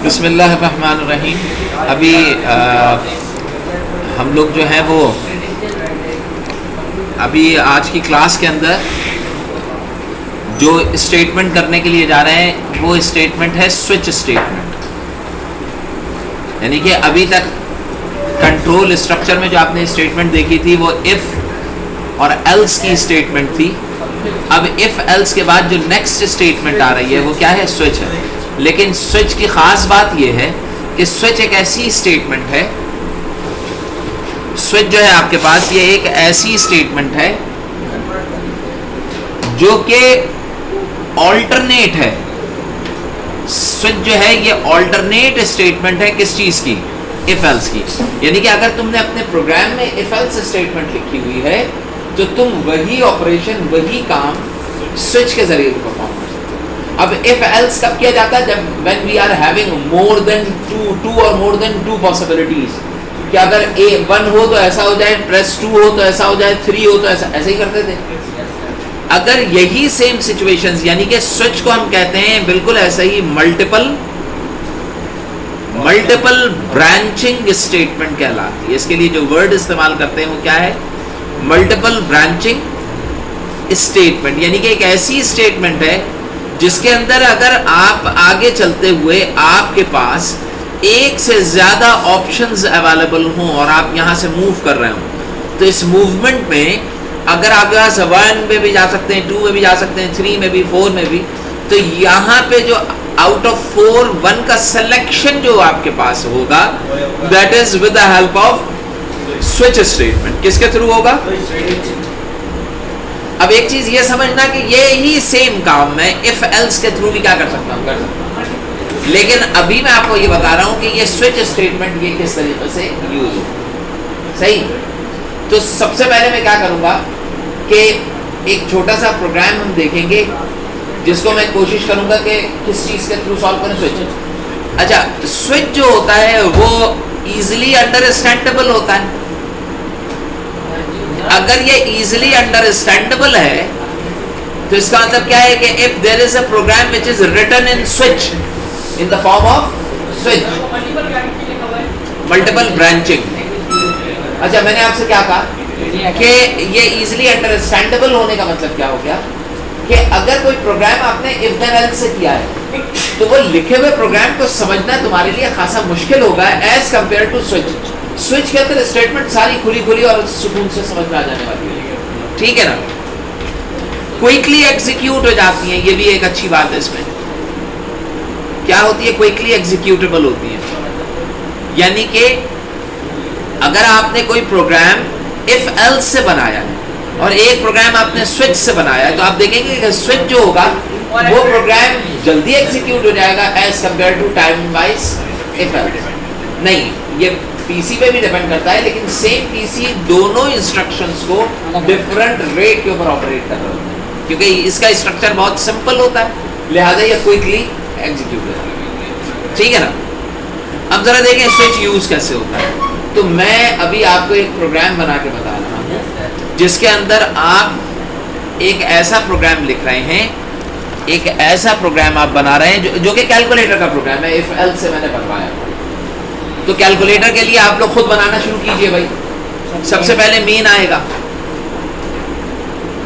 बिस्मिल्लाहिर्रहमानिर्रहीम। अभी हम लोग जो हैं वो अभी आज की क्लास के अंदर जो स्टेटमेंट करने के लिए जा रहे हैं वो स्टेटमेंट है स्विच स्टेटमेंट। यानी कि अभी तक कंट्रोल स्ट्रक्चर में जो आपने स्टेटमेंट देखी थी वो इफ़ और एल्स की स्टेटमेंट थी। अब इफ़ एल्स के बाद जो नेक्स्ट स्टेटमेंट आ रही है वो क्या है? स्विच है। लेकिन स्विच की ख़ास बात यह है कि स्विच एक ऐसी स्टेटमेंट है, स्विच जो है आपके पास ये एक ऐसी स्टेटमेंट है जो कि ऑल्टरनेट है। स्विच जो है ये ऑल्टरनेट स्टेटमेंट है किस चीज़ की? इफ एल्स की। यानी कि अगर तुमने अपने प्रोग्राम में इफ एल्स स्टेटमेंट लिखी हुई है तो तुम वही ऑपरेशन, वही काम स्विच के जरिए परफॉर्म कर सकते हो। अब इफ एल्स कब किया जाता है? जब when we are having more than two और मोर देन टू पॉसिबिलिटीज। कि अगर ए 1 हो तो ऐसा हो जाए, प्लस 2 हो तो ऐसा हो जाए, 3 हो तो ऐसा, ऐसे ही करते थे। अगर यही सेम सिचुएशंस, यानी कि स्विच को हम कहते हैं बिल्कुल ऐसा ही मल्टीपल ब्रांचिंग स्टेटमेंट कहलाती है। इसके लिए जो वर्ड इस्तेमाल करते हैं वो क्या है? Multiple branching statement. यानी कि एक ऐसी स्टेटमेंट है जिसके अंदर अगर आप आगे चलते हुए आपके पास एक से ज़्यादा ऑप्शंस अवेलेबल हों और आप यहाँ से मूव कर रहे हो, तो इस मूवमेंट में अगर आप यहाँ से 1 में भी जा सकते हैं, 2 में भी जा सकते हैं, 3 में भी, 4 में भी, तो यहाँ पे जो आउट ऑफ 4 1 का सिलेक्शन जो आपके पास होगा that is with the help of switch statement. किसके थ्रू होगा? अब एक चीज ये समझना कि ये ही सेम काम मैं इफ एल्स के थ्रू भी क्या कर सकता हूँ, कर सकता हूँ। लेकिन अभी मैं आपको ये बता रहा हूँ कि ये स्विच स्टेटमेंट ये किस तरीके से यूज हो। सही। तो सबसे पहले मैं क्या करूँगा कि एक छोटा सा प्रोग्राम हम देखेंगे जिसको मैं कोशिश करूँगा कि किस चीज़ के थ्रू सॉल्व करें। स्विच। अच्छा, स्विच जो होता है वो इजीली अंडरस्टैंडेबल होता है। अगर ये इजीली अंडरस्टैंडेबल है तो इसका मतलब क्या है कि if there is a program which is written in switch in the form of switch, multiple branching. अच्छा, मैंने आपसे क्या कहा कि ये इजीली अंडरस्टैंडेबल होने का मतलब क्या हो गया कि अगर कोई प्रोग्राम आपने इफ देन एल्स से किया है तो वो लिखे हुए प्रोग्राम को समझना तुम्हारे लिए खासा मुश्किल होगा as compare to switch. Switch के अंदर स्टेटमेंट सारी खुली खुली और सुकून से समझ में आ जाने वाली है। ठीक है ना? क्विकली एग्जीक्यूट हो जाती है, ये भी एक अच्छी बात है। इसमें क्या होती है? क्विकली एग्जीक्यूटेबल होती है। यानी कि अगर आपने कोई प्रोग्राम इफ एल्स से बनाया है और एक प्रोग्राम आपने स्विच से बनाया है तो आप देखेंगे कि स्विच जो होगा वो प्रोग्राम जल्दी एग्जीक्यूट हो जाएगा as compare to time wise if else. नहीं, ये पीसी पे भी डिपेंड करता है, लेकिन सेम पीसी दोनों इंस्ट्रक्शंस को डिफरेंट रेट के ऊपर ऑपरेट कर रहा होता है क्योंकि इसका स्ट्रक्चर बहुत सिंपल होता है, लिहाजा ये क्विकली एग्जीक्यूट होता है। ठीक है ना? अब जरा देखें स्विच यूज कैसे होता है। तो मैं अभी आपको एक प्रोग्राम बना के बता रहा हूँ जिसके अंदर आप एक ऐसा प्रोग्राम लिख रहे हैं, एक ऐसा प्रोग्राम आप बना रहे हैं जो कि कैलकुलेटर का प्रोग्राम है। इफ एल्स से मैंने बनवाया, तो कैलकुलेटर के लिए आप लोग खुद बनाना शुरू कीजिए भाई। सबसे पहले मेन आएगा।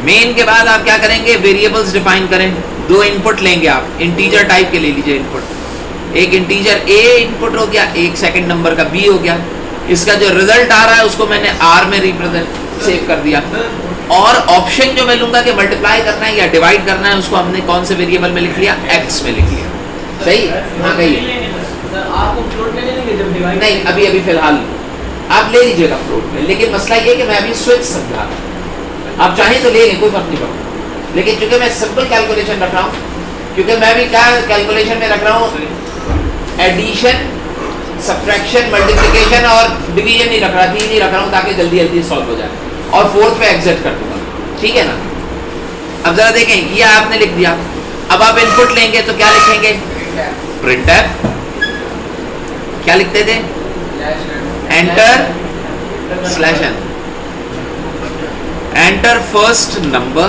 मेन के बाद आप क्या करेंगे? वेरिएबल्स डिफाइन करें। 2 इनपुट लेंगे आप, इंटीजर टाइप के ले लीजिए इनपुट। एक इंटीजर ए इनपुट हो गया, एक सेकंड नंबर का बी हो गया। इसका जो रिजल्ट आ रहा है उसको मैंने आर में रिप्रेजेंट सेव कर दिया। और ऑप्शन जो मैं लूंगा कि मल्टीप्लाई करना है या डिवाइड करना है उसको हमने कौन से वेरिएबल में लिख लिया? एक्स में लिख लिया। सही? हाँ, कहिए। आपको फ्लोट में ले लेंगे जब डिवाइड? नहीं, अभी अभी फिलहाल आप ले लीजिएगा फ्लोट में, लेकिन मसला ये कि मैं अभी स्विच समझा रहा हूँ। आप चाहें तो ले लें, कोई फर्क नहीं पड़ता, लेकिन चूंकि मैं सिंपल कैलकुलेशन रख रहा हूँ, क्योंकि मैं भी क्या कैलकुलेशन में रख रहा हूँ? एडिशन, सब्ट्रैक्शन, मल्टीप्लिकेशन और डिवीजन नहीं रख रहा, 3 नहीं रख रहा हूँ ताकि जल्दी जल्दी सॉल्व हो जाए और 4th पे एग्जिट कर दूंगा। ठीक है ना? अब जरा देखें, ये आपने लिख दिया। अब आप इनपुट लेंगे तो क्या लिखेंगे? प्रिंटफ। क्या लिखते थे? Enter slash N, enter first number.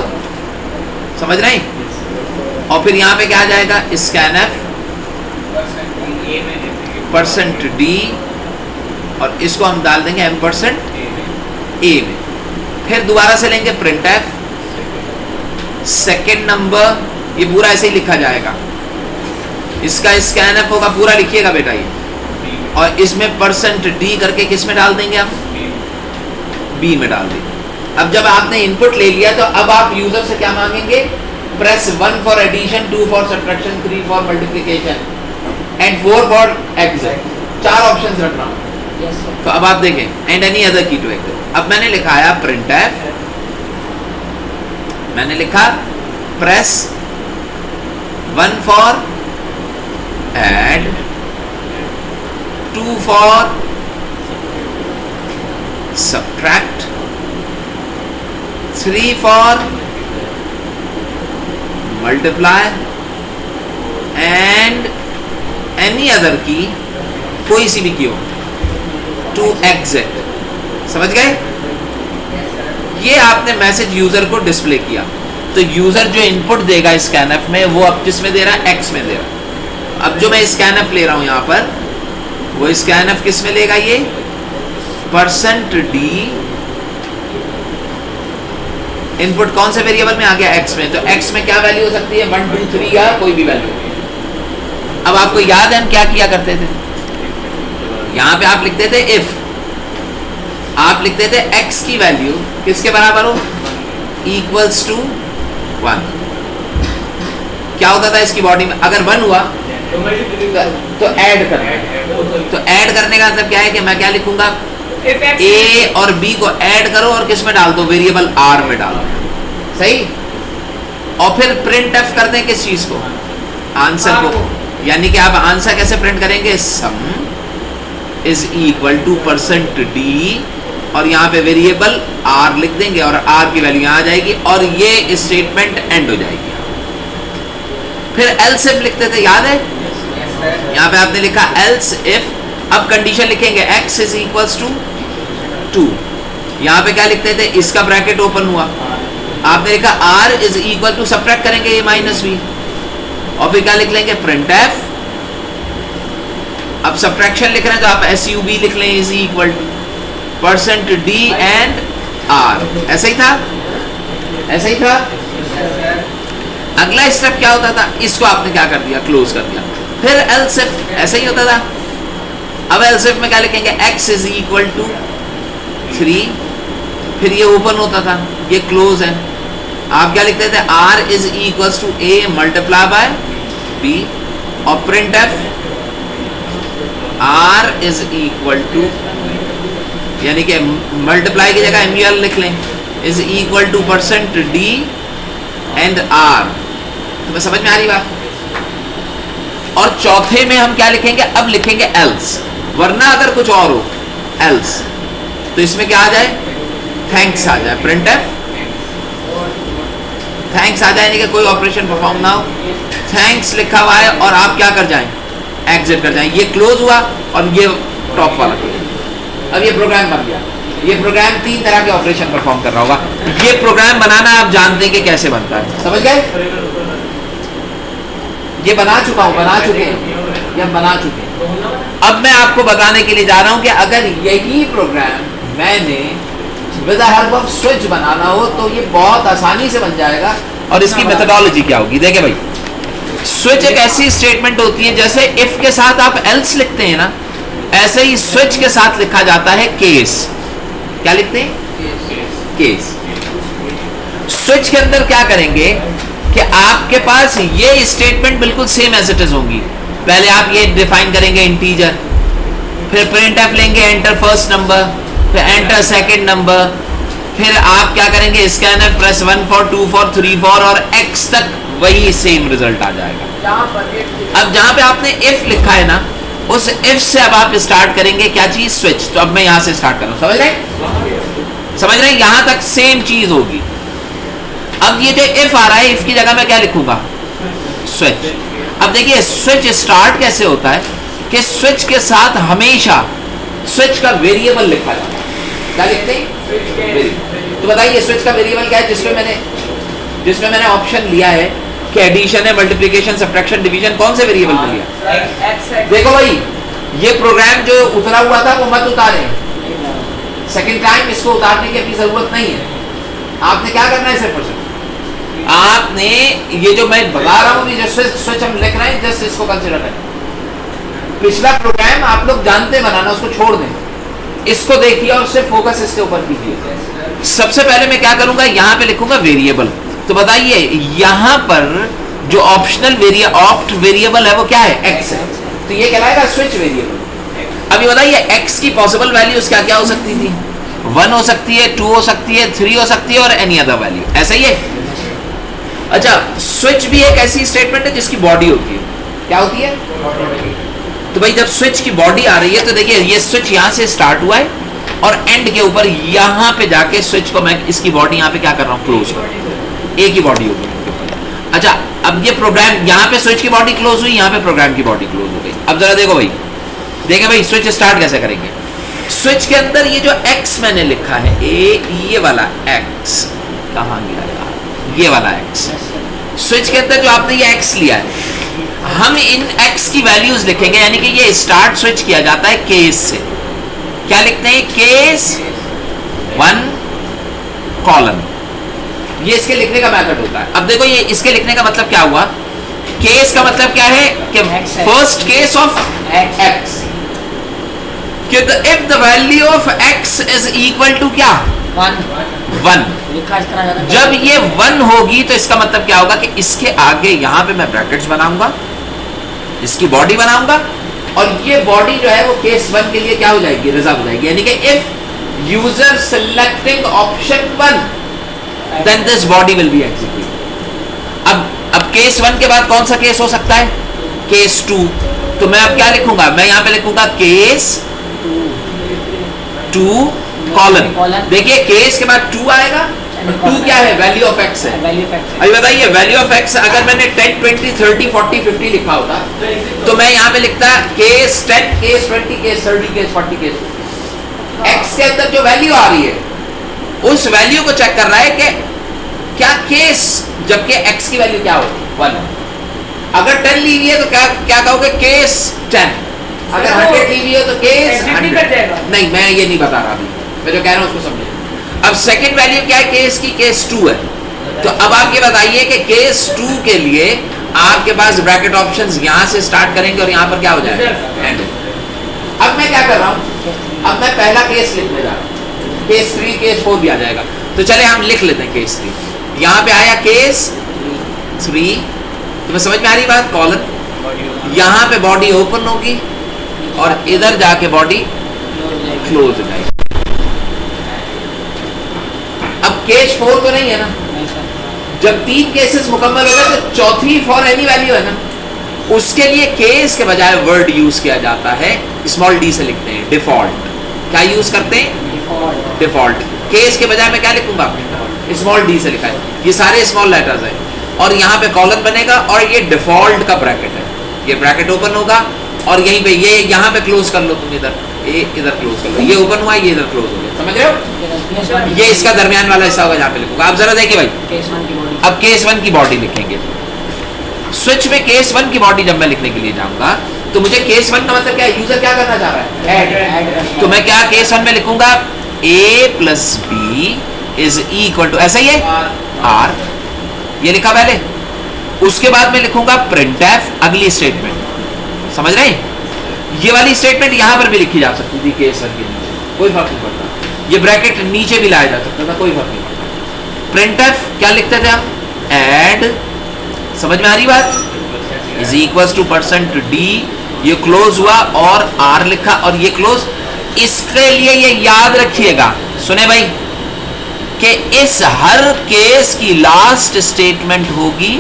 समझ रहे हैं? और फिर यहाँ पे क्या आ जाएगा? स्कैन एफ परसेंट डी और इसको हम डाल देंगे M% ए में। फिर दोबारा से लेंगे प्रिंट एफ, सेकेंड नंबर, ये पूरा ऐसे ही लिखा जाएगा, इसका स्कैन एफ होगा, पूरा लिखिएगा बेटा ये, और इसमें परसेंट डी करके किस में डाल देंगे हम, बी में डाल देंगे। अब जब आपने इनपुट ले लिया तो अब आप यूजर से क्या मांगेंगे, press 1 for addition, 2 for subtraction, 3 for multiplication and 4 for exit. 4 options रख रहा हूं। तो अब आप देखें and any other key to exit. अब मैंने लिखा है प्रिंट एफ, मैंने लिखा press 1 for add, 2 for subtract, 3 for multiply and any other key, कोई सी भी की हो, टू एग्जिट। समझ गए? ये आपने मैसेज यूजर को डिस्प्ले किया, तो यूजर जो इनपुट देगा स्कैनएफ में वो अब किस में दे रहा है, एक्स में दे रहा है। अब जो मैं स्कैनएफ ले रहा हूं यहां पर, वो स्कैनएफ किस में लेगा, ये परसेंट डी, इनपुट कौन से वेरिएबल में आ गया, एक्स में, तो एक्स में क्या वैल्यू हो सकती है, 1 2 3 या कोई भी वैल्यू। अब आपको याद है हम क्या किया करते थे, यहां पे आप लिखते थे इफ, आप लिखते थे x की वैल्यू किसके बराबर हो, इक्वल्स टू 1। क्या होता था इसकी बॉडी में, अगर 1 हुआ तो ऐड करना, तो ऐड करने का मतलब क्या है कि मैं क्या लिखूंगा, a और b को ऐड करो और किस में डाल दो, वेरिएबल r में डालो, सही। और फिर प्रिंट एफ कर दें किस चीज को, आंसर को, यानी कि आप आंसर कैसे प्रिंट करेंगे, सम is equal to percent D और यहाँ पे वेरिएबल r लिख देंगे और r की वैल्यू यहाँ आ जाएगी और ये स्टेटमेंट एंड हो जाएगी। फिर एल्स इफ लिखते थे, याद है, यहाँ पे आपने लिखा एल्स इफ, अब कंडीशन लिखेंगे x इज इक्वल्स टू 2, यहाँ पे क्या लिखते थे, इसका ब्रैकेट ओपन हुआ, आपने लिखा r is equal to, subtract करेंगे a माइनस बी और फिर क्या लिख लेंगे, प्रिंट एफ। अब सब्ट्रैक्शन लिख रहे हैं तो आप SUB लिख लें, is equal to percent D and r। ऐसा ही था, ऐसा ही था। अगला स्टेप क्या होता था, इसको आपने क्या कर दिया, क्लोज कर दिया। फिर एल्स इफ ऐसा ही होता था। अब एल्स इफ में क्या लिखेंगे, x इज इक्वल टू 3, फिर ये ओपन होता था, ये क्लोज है, आप क्या लिखते थे, r is equal to a multiply by b और print F r is equal to, यानी कि मल्टीप्लाई की जगह MUL लिख लें, is equal to percent D and r। तुम्हें समझ में आ रही बात? और चौथे में हम क्या लिखेंगे, अब लिखेंगे एल्स, वरना अगर कुछ और हो एल्स, तो इसमें क्या आ जाए, थैंक्स आ जाए, प्रिंट एफ थैंक्स आ जाए, यानी कि कोई ऑपरेशन परफॉर्म ना हो, थैंक्स लिखा हुआ है और आप क्या कर जाएं, एग्जिट कर जाएं। ये क्लोज हुआ और ये टॉप वाला क्लोज। अब ये प्रोग्राम बन गया। ये प्रोग्राम 3 तरह के ऑपरेशन परफॉर्म कर रहा होगा। ये प्रोग्राम बनाना आप जानते हैं कि कैसे बनता है, समझ गए? ये बना चुका हूं, बना चुके हैं, ये बना चुके हैं। अब मैं आपको बताने के लिए जा रहा हूं कि अगर यही प्रोग्राम मैंने with the help of switch बनाना हो तो ये बहुत आसानी से बन जाएगा। और इसकी मेथोडोलॉजी क्या होगी, देखे भाई, स्विच एक ऐसी स्टेटमेंट होती है, जैसे इफ के साथ आप एल्स लिखते हैं ना, ऐसे ही स्विच के साथ लिखा जाता है केस। क्या लिखते हैं, केस। स्विच के अंदर क्या करेंगे कि आपके पास ये स्टेटमेंट बिल्कुल सेम एज इट इज होंगी। पहले आप ये डिफाइन करेंगे इंटीजर, फिर प्रिंट एफ लेंगे एंटर फर्स्ट नंबर, फिर एंटर सेकंड नंबर, फिर आप क्या करेंगे, scan F press 1 for 2 for 3 for और x तक वही सेम रिजल्ट आ जाएगा। अब जहां पे आपने इफ लिखा है ना, उस इफ से अब आप स्टार्ट करेंगे क्या चीज, स्विच। तो अब मैं यहां से स्टार्ट कर रहा हूं, समझ रहे, समझ रहे, यहां तक सेम चीज होगी। अब ये जो इफ आ रहा है, इफ की जगह मैं क्या लिखूंगा, स्विच। अब देखिए स्विच स्टार्ट कैसे होता है कि स्विच के साथ हमेशा स्विच का वेरिएबल लिखा जाता है। क्या लिखते हैं, तो बताइए स्विच का वेरिएबल क्या है, जिसमें मैंने ऑप्शन लिया है कि एडिशन है, मल्टीप्लिकेशन, सब्ट्रैक्शन, डिवीजन, कौन से वेरिएबल पे लिया? एक्स देखो भाई, ये प्रोग्राम जो उतरा हुआ था वो मत उतारे, सेकंड टाइम इसको उतारने की अपनी जरूरत नहीं है। आपने क्या करना है सिर्फ और सिर्फ आपने ये जो मैं बता रहा हूँ अभी, जस्ट स्विच हम लिख रहे हैं, जस्ट इसको कंसीडर करें। पिछला प्रोग्राम आप लोग जानते बनाना, उसको छोड़ दें, इसको देखिए और सिर्फ फोकस इसके ऊपर कीजिए। सबसे पहले मैं क्या करूंगा, यहाँ पे लिखूंगा वेरिएबल। तो बताइए यहाँ पर जो ऑप्शनल ऑप्ट वेरिएबल है वो क्या है? एक्स है, तो ये कहलाएगा स्विच वेरिएबल। अभी बताइए एक्स की पॉसिबल वैल्यूज क्या क्या हो सकती थी? 1 हो सकती है, 2 हो सकती है, 3 हो सकती है और एनी अदर वैल्यू, ऐसा ही है। अच्छा, स्विच भी एक ऐसी स्टेटमेंट है जिसकी बॉडी होती है। क्या होती है? तो भाई जब स्विच की बॉडी आ रही है तो देखिए ये स्विच यहाँ से स्टार्ट हुआ है और एंड के ऊपर यहाँ पे जाके स्विच को मैं इसकी बॉडी यहाँ पे क्या कर रहा हूँ? क्लोज कर, एक ही बॉडी होगी। अच्छा, अब ये प्रोग्राम यहाँ पे स्विच की बॉडी क्लोज हुई, यहाँ पे प्रोग्राम की बॉडी क्लोज हो गई। अब जरा देखो भाई, देखे भाई स्विच स्टार्ट कैसे करेंगे। स्विच के अंदर ये जो x मैंने लिखा है, ये वाला x कहाँ गिरा यार? ये वाला x, स्विच के अंदर जो आपने ये x लिया है, हम इन x की वैल्यूज लिखेंगे, यानी कि ये स्टार्ट स्विच किया जाता है केस से। क्या लिखते हैं? केस 1 कॉलन, ये इसके लिखने का मेथड होता है। अब देखो ये इसके लिखने का मतलब क्या हुआ? केस का मतलब क्या है कि फर्स्ट केस ऑफ x, कि if the value of x is equal to क्या? 1। जब ये 1 होगी तो इसका मतलब क्या होगा कि इसके आगे यहाँ पे मैं ब्रैकेट्स बनाऊंगा, इसकी बॉडी बनाऊंगा, और ये बॉडी जो है वो केस 1 के लिए क्या हो जाएगी? रिजर्व हो जाएगी। यानी कि if user selecting option 1 then this body will be execute. अब केस 1 के बाद कौन सा केस हो सकता है? केस 2। तो मैं अब क्या लिखूंगा? मैं यहाँ पे लिखूंगा केस 2 कॉलन। देखिए केस के बाद 2 आएगा, 2 क्या है? वैल्यू ऑफ x है। अभी बताइए वैल्यू ऑफ x अगर मैंने 10, 20, 30, 40, 50 लिखा होता तो मैं यहाँ पे लिखता case 10, case 20, case 30, case 40, case x के अंदर जो वैल्यू आ रही है उस वैल्यू को चेक कर रहा है कि क्या केस, जबकि x की वैल्यू क्या होगी? 1। अगर 10 ली हुई है तो क्या कहोगे? केस 10। अगर 100 ली हुई है तो केस 100। नहीं, मैं ये नहीं बता रहा अभी, मैं जो कह रहा हूँ उसको समझे। अब सेकंड वैल्यू क्या है केस की? केस 2 है। तो अब आप ये बताइए कि केस 2 के लिए आपके पास ब्रैकेट ऑप्शंस यहाँ से स्टार्ट करेंगे और यहाँ पर क्या हो जाएगा? एंड। अब मैं क्या कर रहा हूँ? अब मैं पहला केस लिखने जा रहा हूँ, केस 3, केस 4 भी आ जाएगा। तो चले हम लिख लेते हैं केस 3। यहाँ पे आया केस 3, तुम्हें समझ में आ रही बात? कॉलन, यहाँ पे बॉडी ओपन होगी और इधर जाके बॉडी क्लोज हो जाएगी। अब केस 4 तो नहीं है ना, जब 3 केसेस मुकम्मल हो गए तो चौथी फॉर एनी वैल्यू है ना, उसके लिए केस के बजाय वर्ड यूज किया जाता है, स्मॉल डी से लिखते हैं, डिफॉल्ट। क्या यूज करते हैं? डिफॉल्ट। केस के बजाय मैं क्या लिखूंगा? स्मॉल डी से लिखा है, ये सारे स्मॉल लेटर्स हैं, और यहाँ पे कॉलन बनेगा और ये डिफॉल्ट का ब्रैकेट है, ये ब्रैकेट ओपन होगा और यहीं पे ये यहाँ पे क्लोज कर लो, तुम इधर इधर क्लोज कर लो, ये ओपन हुआ, ये इधर क्लोज हो गया, समझ रहे हो? ये इसका दरमियान वाला हिस्सा होगा, जहाँ पे लिखूंगा। अब जरा देखिए भाई, अब केस 1 की बॉडी लिखेंगे। स्विच में केस 1 की बॉडी जब मैं लिखने के लिए जाऊंगा तो मुझे केस 1 का मतलब क्या है? यूजर क्या करना चाह रहा है? ऐड। तो मैं क्या केस 1 में लिखूंगा? a plus B is equal to, ऐसा ही है, r, ये लिखा पहले। उसके बाद मैं लिखूंगा printf, अगली स्टेटमेंट, समझ रहे हैं? ये वाली स्टेटमेंट यहां पर भी लिखी जा सकती थी केस 1 के नीचे, कोई फर्क नहीं पड़ता। ये ब्रैकेट नीचे भी लाया जा सकता था, कोई फर्क नहीं पड़ता। printf क्या लिखते थे हम? ऐड, समझ में आ रही बात? इज इक्वल टू %d, ये क्लोज हुआ और r लिखा और ये क्लोज। इसके लिए ये याद रखिएगा, सुने भाई, कि इस हर केस की लास्ट स्टेटमेंट होगी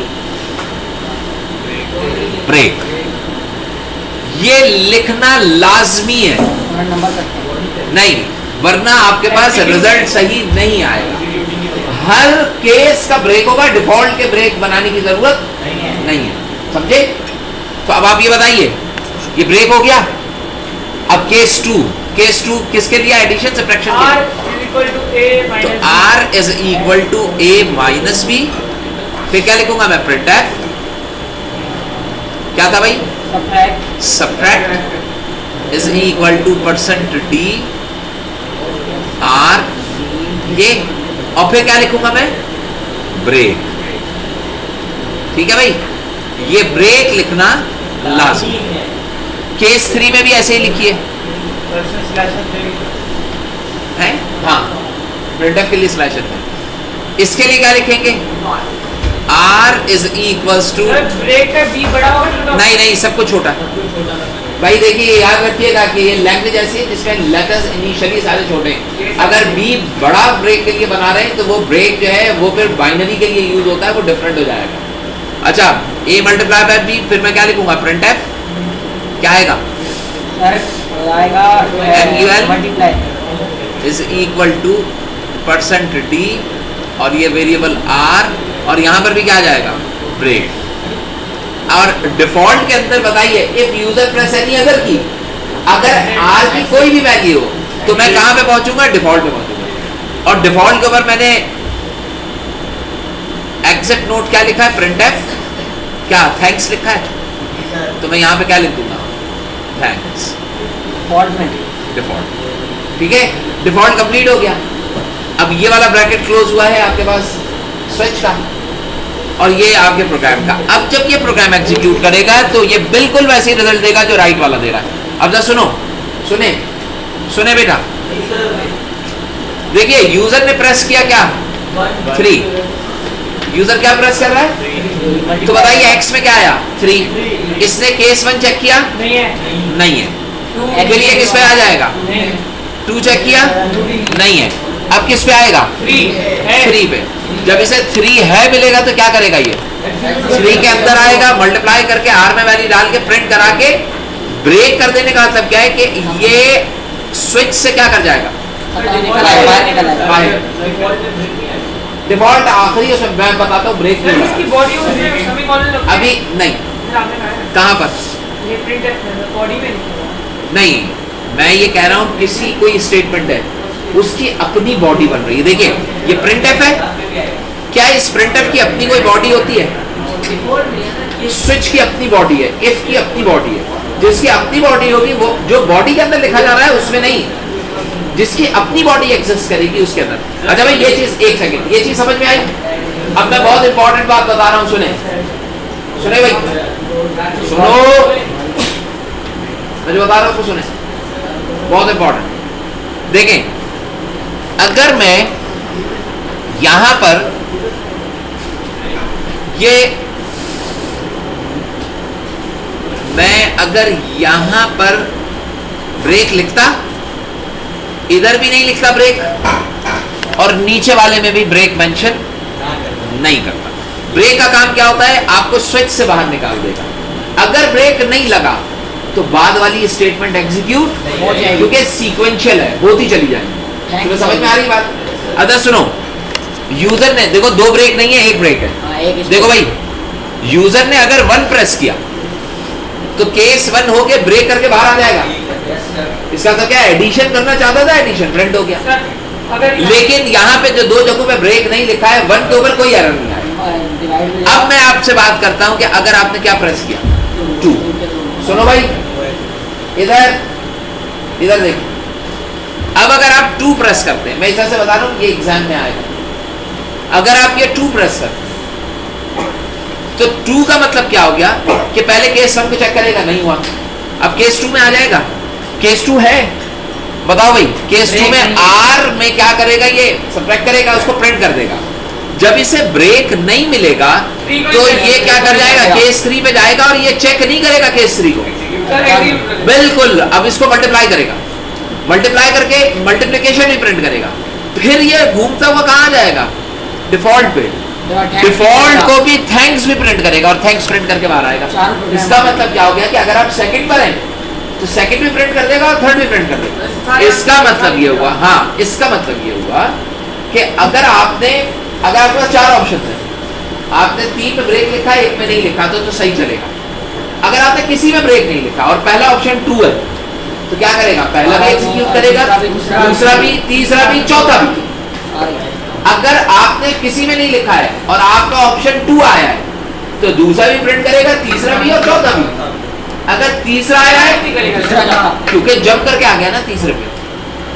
ब्रेक। ये लिखना लाजमी है, नहीं वरना आपके पास रिजल्ट सही नहीं आएगा। हर केस का ब्रेक होगा, डिफॉल्ट के ब्रेक बनाने की जरूरत नहीं है, समझे? तो अब आप ये बताइए, ये ब्रेक हो गया। अब केस 2 किसके लिए? एडिशन सब्ट्रैक्शन के लिए। तो r is equal to a minus B, फिर क्या लिखूंगा मैं? printf क्या था भाई? Subtract subtract is equal to percent D R ये, और फिर क्या लिखूंगा मैं? ब्रेक। ठीक है भाई, ये ब्रेक लिखना लाजमी। केस 3 में भी ऐसे ही लिखिए है, हाँ प्रिंटफ के लिए स्लैशर है। इसके लिए क्या लिखेंगे? R is equals to, break का बी बड़ा होगा, नहीं नहीं सबको छोटा। भाई देखिए याद रखिएगा कि ये लैंग्वेज ऐसी है जिसमें लेटर्स इनिशियली सारे छोटे हैं। अगर बी बड़ा ब्रेक के लिए बना रहे हैं तो वो ब्रेक जो है वो फिर बाइनरी के लिए यूज होता है, वो डिफरेंट हो जाएगा। अच्छा, a मल्टीप्लाई बाय b, फिर मैं क्या लिखूंगा? प्रिंटफ क्या आएगा? सर आएगा MUL multiply is equal to percent D और ये वेरिएबल r, और यहाँ पर भी क्या आ जाएगा? ब्रेक। और डिफॉल्ट के अंदर बताइए, if user press any other की, अगर r की कोई भी वैल्यू हो तो मैं कहाँ पे पहुंचूंगा? डिफॉल्ट पे पहुंचूंगा। और डिफॉल्ट के ऊपर मैंने एग्जिट नोट क्या लिखा है? प्रिंटफ क्या थैंक्स लिखा है, तो मैं यहाँ पे क्या लिख दूंगा? थैंक्स। डिफॉल्ट, ठीक है, डिफॉल्ट कंप्लीट हो गया। अब ये वाला ब्रैकेट क्लोज हुआ है आपके पास स्विच का, और ये आपके प्रोग्राम का। अब जब ये प्रोग्राम एग्जीक्यूट करेगा तो ये बिल्कुल वैसे ही रिजल्ट देगा जो राइट वाला दे रहा है। अब जरा सुनो, सुने सुने बेटा, देखिए यूजर ने प्रेस किया क्या? 3। यूजर क्या प्रेस कर रहा है? तो बताइए एक्स में क्या आया? 3। इसने केस 1 चेक किया? नहीं है। फिर ये किस पे आ जाएगा? 2 चेक किया? नहीं है। अब किस पे आएगा? 3 पे। जब इसे 3 है मिलेगा तो क्या करेगा? ये 3 के अंदर आएगा, मल्टीप्लाई करके r में वैल्यू डाल के प्रिंट करा के ब्रेक कर देने का मतलब क्या है कि ये स्विच से क्या कर जाएगा? डिफॉल्ट आखिरी उसमें मैं बताता हूँ ब्रेक नहीं इसकी बॉडी उसमें अभी नहीं। कहाँ पर? ये प्रिंट बॉडी में लिखा नहीं, मैं ये कह रहा हूँ किसी कोई स्टेटमेंट है उसकी अपनी बॉडी बन रही है। देखिए ये प्रिंटफ है, क्या इस प्रिंटफ की अपनी कोई बॉडी होती है? स्विच की अपनी बॉडी है, इफ की अपनी बॉडी है। जिसकी अपनी बॉडी होगी वो जो बॉडी के अंदर लिखा जा रहा है उसमें नहीं, जिसकी अपनी बॉडी एग्जिस्ट करेगी उसके अंदर। अच्छा भाई ये चीज, एक सेकंड, ये चीज समझ में आई? अब मैं बहुत इंपॉर्टेंट बात बता रहा हूँ, सुने सुने भाई, सुनो, मैं जो बता रहा हूँ उसको सुने, बहुत इंपॉर्टेंट। देखें, अगर मैं यहां पर ये मैं अगर यहां पर ब्रेक लिखता, इधर भी नहीं लिखता ब्रेक, और नीचे वाले में भी ब्रेक मेंशन नहीं करता। ब्रेक का काम क्या होता है? आपको स्विच से बाहर निकाल देगा। अगर ब्रेक नहीं लगा तो बाद वाली स्टेटमेंट एग्जीक्यूट हो जाएगी, क्योंकि सीक्वेंशियल है, होती चली जाएगी। तो समझ में आ रही बात? अच्छा सुनो, यूजर ने देखो 2 ब्रेक नहीं है, 1 ब्रेक है। देखो भाई, यूजर ने अगर 1 प्रेस किया तो केस 1 होके ब्रेक करके बाहर आ जाएगा। इसका मतलब क्या? एडिशन करना चाहता था, एडिशन प्रिंट हो गया। लेकिन यहाँ पे जो 2 जगहों पे ब्रेक नहीं लिखा है, 1 के ऊपर कोई एरर नहीं आया। अब मैं आपसे बात करता हूं कि अगर आपने क्या प्रेस किया? 2। सुनो भाई, इधर इधर देखिए, अब अगर आप 2 प्रेस करते हैं, मैं इस तरह से बता रहा हूं, ये एग्जाम में आएगा। अगर आप ये 2 प्रेस करते तो 2 का मतलब क्या हो गया कि पहले केस 1 को चेक करेगा, नहीं हुआ, अब केस 2 में आ जाएगा। केस 2 है, बताओ भाई, केस 2 में R में क्या करेगा? ये सब्ट्रैक्ट करेगा, उसको प्रिंट कर देगा। जब इसे ब्रेक नहीं मिलेगा तो ये क्या कर जाएगा? केस 3 पे जाएगा और ये चेक नहीं करेगा केस 3 को, बिल्कुल। अब इसको मल्टीप्लाई करेगा, मल्टीप्लाई करके मल्टीप्लिकेशन भी प्रिंट करेगा, फिर ये घूमता हुआ कहाँ जाएगा? डिफॉल्ट पे। डिफॉल्ट को भी थैंक्स भी प्रिंट करेगा और थैंक्स प्रिंट करके बाहर आएगा। इसका मतलब क्या हो गया कि अगर आप सेकंड पर हैं तो सेकंड भी प्रिंट कर देगा और थर्ड भी प्रिंट कर देगा। इसका मतलब ये हुआ, हाँ, इसका मतलब ये हुआ कि अगर आपके पास 4 ऑप्शन है, आपने 3 में ब्रेक लिखा, 1 में नहीं लिखा तो सही चलेगा। अगर आपने किसी में ब्रेक नहीं लिखा और पहला ऑप्शन 2 है तो क्या करेगा? पहला भी एग्जीक्यूट करेगा, दूसरा भी, तीसरा भी, चौथा भी। अगर आपने किसी में नहीं लिखा है और आपका ऑप्शन 2 आया है तो दूसरा भी प्रिंट करेगा, तीसरा भी और चौथा भी। अगर तीसरा आया है क्योंकि जंप करके आ गया ना तीसरे पे,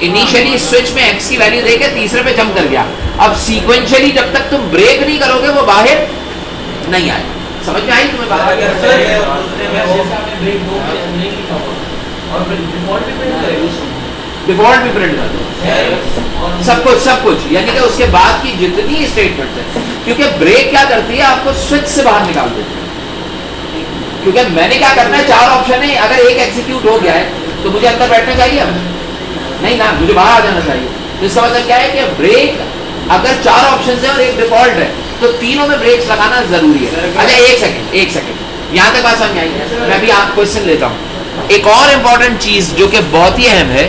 इनिशियली स्विच में एक्स की वैल्यू देके तीसरे पे जंप कर गया। अब सीक्वेंशियली जब तक तुम ब्रेक नहीं करोगे वो बाहर नहीं आए। समझ में आई तुम्हें बात? डिफॉल्ट भी प्रिंट कर दो, सब कुछ यानी कि उसके बाद की जितनी स्टेटमेंट है, क्योंकि ब्रेक क्या करती है आपको स्विच से बाहर निकाल देती है। क्योंकि मैंने क्या करना है, 4 ऑप्शन है, अगर एक एग्जीक्यूट हो गया है तो मुझे अंदर बैठना चाहिए? अब नहीं ना, मुझे बाहर आ जाना चाहिए। तो इसका मतलब क्या है कि ब्रेक अगर 4 ऑप्शन है और एक डिफॉल्ट है तो तीनों में ब्रेक्स लगाना जरूरी है। अच्छा एक सेकंड यहाँ तक बात समझ में आई? मैं अभी आप क्वेश्चन लेता हूँ। एक और इम्पोर्टेंट चीज जो कि बहुत ही अहम है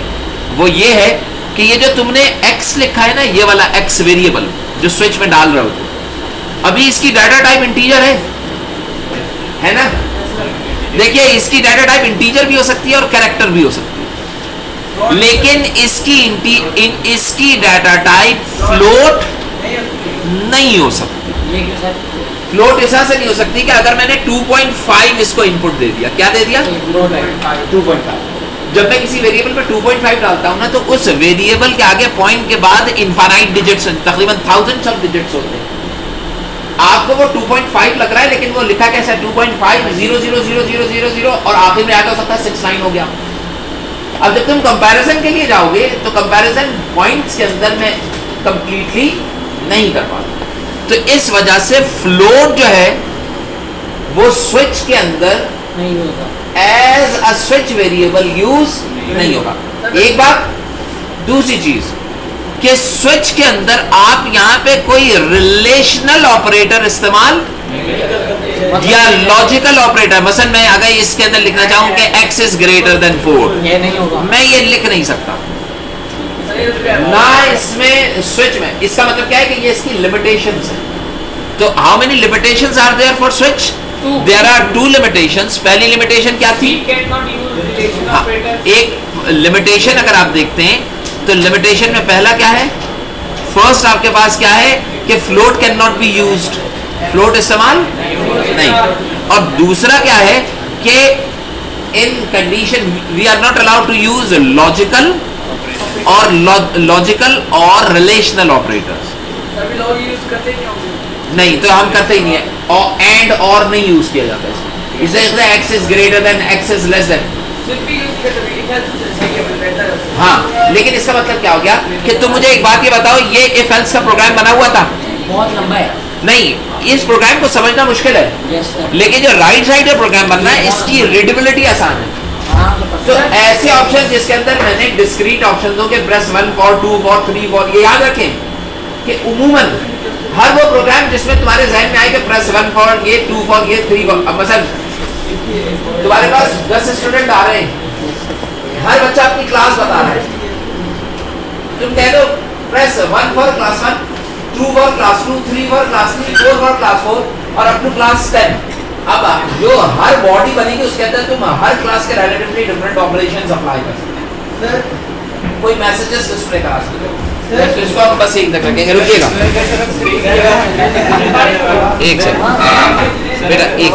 वो ये है कि ये जो तुमने x लिखा है ना, ये वाला x वेरिएबल जो स्विच में डाल रहे हो, अभी इसकी डाटा टाइप इंटीजर है ना? देखिए इसकी डाटा टाइप इंटीजर भी हो सकती है और कैरेक्टर भी हो सकती है, लेकिन इसकी डाटा टाइप फ्लोट नहीं हो सकती। फ्लोट ऐसा से नहीं हो सकती कि अगर मैंने 2.5 इसको इनपुट दे दिया, क्या दे दिया? 2.5। जब मैं किसी वेरिएबल पे 2.5 डालता हूं ना तो उस वेरिएबल के आगे पॉइंट के बाद इनफाइनाइट डिजिट्स, तकरीबन 1000 सब डिजिट्स होते हैं। आपको वो 2.5 लग रहा है लेकिन वो लिखा कैसा है? 2.5 0 0 0 0 0 0 और आखिर में आगे हो सकता है 69 हो गया। अब जब तुम कंपैरिजन के लिए जाओगे तो कंपैरिजन पॉइंट्स के अंदर में कंप्लीटली नहीं कर पाते। तो इस वजह से फ्लोट जो है वो स्विच के अंदर नहीं होगा, as a switch variable use नहीं होगा। एक बात। दूसरी चीज कि स्विच के अंदर आप यहां पे कोई रिलेशनल ऑपरेटर इस्तेमाल या लॉजिकल ऑपरेटर, मसलन मैं अगर इसके अंदर लिखना चाहूं कि x इज ग्रेटर देन 4, ये नहीं होगा, मैं ये लिख नहीं सकता ना इसमें स्विच में। इसका मतलब क्या है कि ये इसकी लिमिटेशंस है। तो how many limitations are there for switch? There are 2 limitations. पहली लिमिटेशन क्या थी? हाँ, एक लिमिटेशन अगर आप देखते हैं तो लिमिटेशन में पहला क्या है? फर्स्ट आपके पास क्या है कि float can not be used, float इस्तेमाल नहीं। और दूसरा क्या है कि in condition we are not allowed to use logical और रिलेशनल ऑपरेटर्स। नहीं, तो हम करते ही नहीं है। और एंड और नहीं यूज किया जाता है। इसलिए x is greater than, x is less than. हाँ, लेकिन इसका मतलब क्या हो गया कि तुम मुझे एक बात ये बताओ, ये इफ एल्स का प्रोग्राम बना हुआ था? बहुत लंबा है। नहीं, इस प्रोग्राम को समझना मुश्किल है। Yes sir. लेकिन जो राइट साइड का प्रोग्राम बनना है इसकी रीडेबिलिटी आसान है। तो ऐसे ऑप्शन जिसके अंदर मैंने डिस्क्रीट ऑप्शन दो कि प्रेस 1 फॉर 2 फॉर 3 फॉर, ये याद रखें कि उमूमन हर वो प्रोग्राम जिसमें तुम्हारे जहन में आए कि प्रेस 1 फॉर ये, 2 फॉर ये, 3 फॉर। अब मसलन तुम्हारे पास 10 स्टूडेंट आ रहे हैं, हर बच्चा अपनी क्लास बता रहा है, तुम कह दो press 1 for class 1, 2 for class 2, 3 for class 3, 4 for class 4 और अप टू क्लास 10। अब जो हर बॉडी बनेगी उसके अंदर तुम हर क्लास के रिलेटिवली डिफरेंट ऑपरेशंस अप्लाई कर सकते हो। कोई मैसेजेस डिस्प्ले करा सकते हो। तो इसको हम बस एक तक रखेंगे। रुकिएगा एक सेकंड बेटा, एक